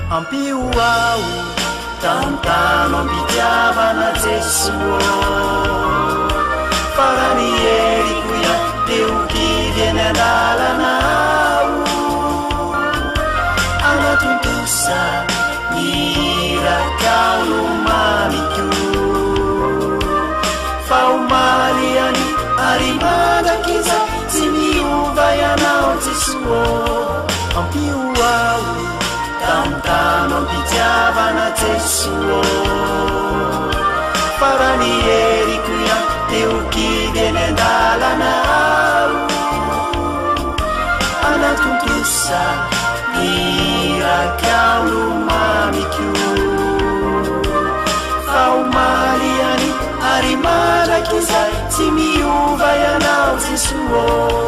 ampioao tantano ampitiavana Jesuo farany eriko ia teokivy eny andalanao anatontosa irakao no mamiko faomaliany ary mandakiza tsy miova ianao Jesuo ampioao tantano ampitiavana Jesuo farany eriko ia teokivy eny andalanao anatontosa irakao no mamiko faomaliany ary mandraky izay tsy miova ianao Jesuo